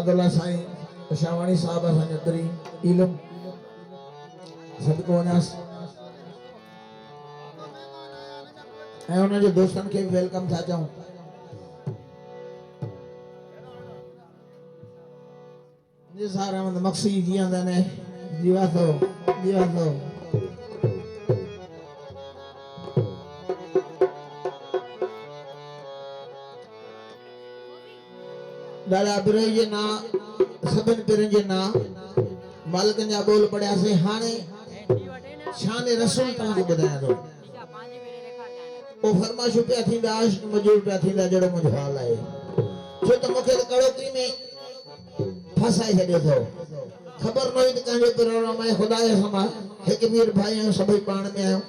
अहमदुल्ला साईं शावाणी साहब असांजो तरी इल्म सदको वञास ऐं उन जे दोस्तनि खे वेलकम था चऊं। जी सारा मंद मक्सी जीअंदा ने जीवा थो दादा बिरई जे ना सभिनि पिरनि जे ना मालिकनि जा बोल पढ़िया से हाणे शान रसूल तव्हांखे ॿुधायां थो। ओ फरमाइशूं पिया थींदा आशिक़ मजबूर पिया थींदा जहिड़ो मुंहिंजो हाल आहे छो त मूंखे त कड़ोकरी में फसाए छॾियो अथव। ख़बर न हुई त कंहिंजो प्रोग्राम आहे। ख़ुदा जे समा हिकु वीर भाई आहियूं सभई पाण में आहियूं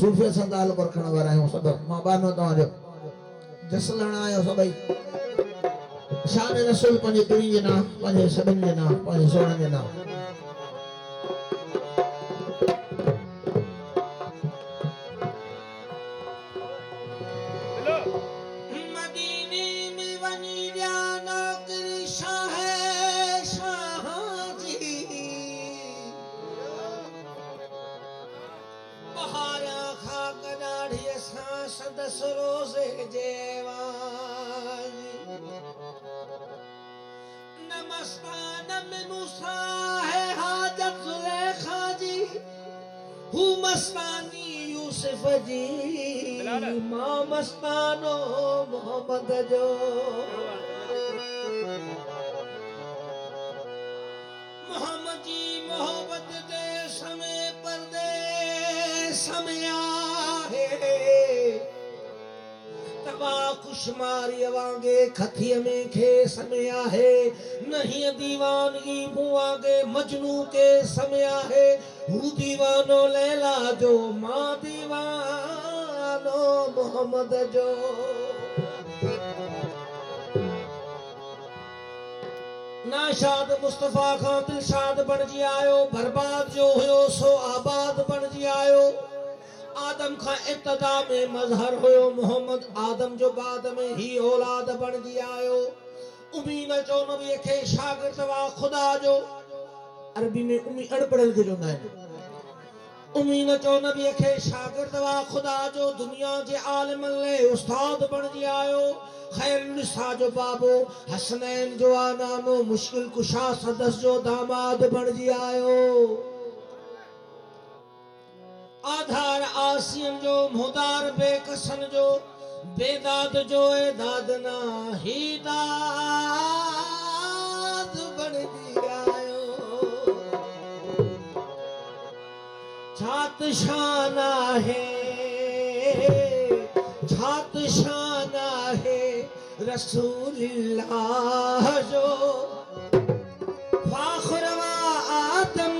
सूफ़ी सां तालुक़ रखण वारा आहियूं सभु मां बानो तव्हांजो जस लहणा आहियो सभई शान रसूल पंहिंजे पीढ़ी जे नाम पंहिंजे सभिनि जे नाम पंहिंजे सोणनि जे नाम मस्तानी यूसुफ जी मां मस्तानो मोहम्मद जो मोहम्मद जी मोहब्बत दे समय परदेस में आहे तबा खुशमारी वांगे खथिय में खे समय आहे नहीं दीवानगी बुआगे मजनू के समय आहे हू दीवानो लैला जो मां दीवानो मोहम्मद जो नाशाद मुस्तफा खां दिलशाद बणजी आयो बर्बाद जो हुयो सो आबाद बणजी आयो आदम खां इब्तिदा में मजहर हुयो मोहम्मद आदम जो बाद में ही औलाद बणजी आयो उम्मीद चो नबी खे शागिर्द वा खुदा जो अरबी में उम्मी अनपढ़ल के चवंदा आहिनि उम्मीद चो नबी खे शागिर्द वा खुदा जो दुनिया जे आलिम ले उस्ताद बणजी आयो खैर निसा जो बाबो हसनैन जो नामो मुश्किल कुशा सदस जो दामाद बणजी आयो आधार आसियन जो मुदार बेकसन जो बेदाद जो ए दादना ही दाद बणजी आयो छात शान है रसूलुल्लाह जो फाखर वा आदम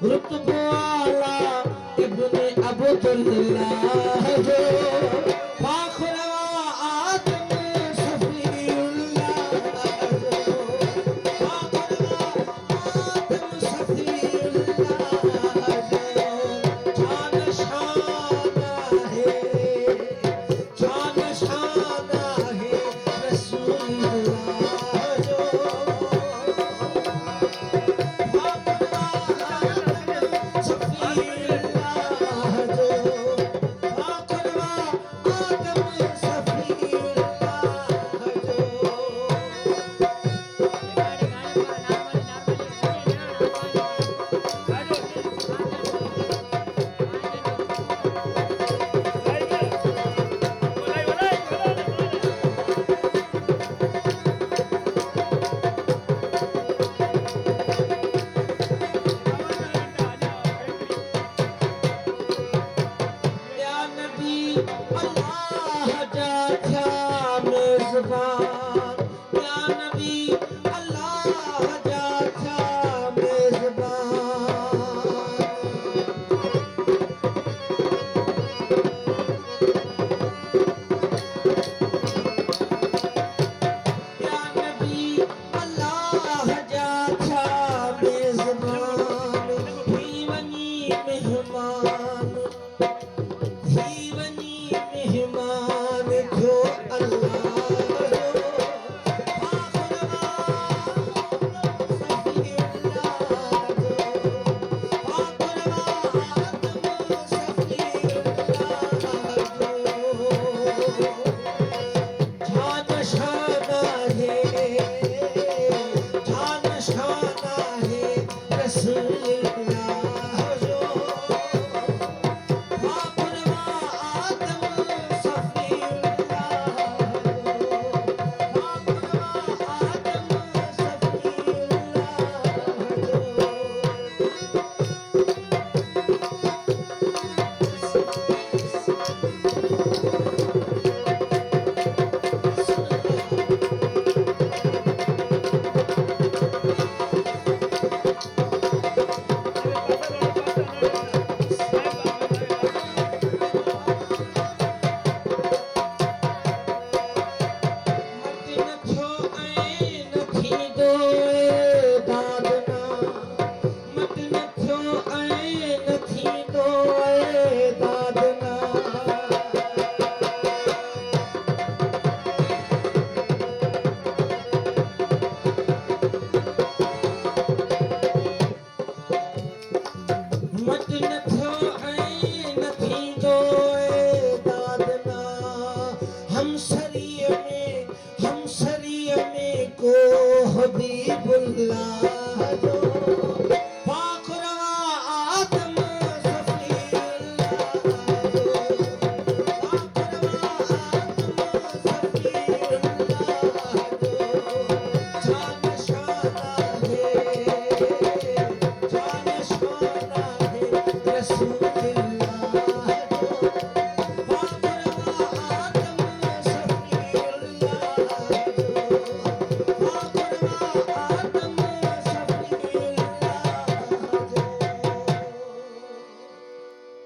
रुतबो आला इब्ने अब्दुल्लाह जो फाखरवा आदम सफीउल्लाह जो फाखरवा आदम सफीउल्लाह जो जान शाना है रसूलुल्लाह जो हम सरिय में को हबीबुल्लाह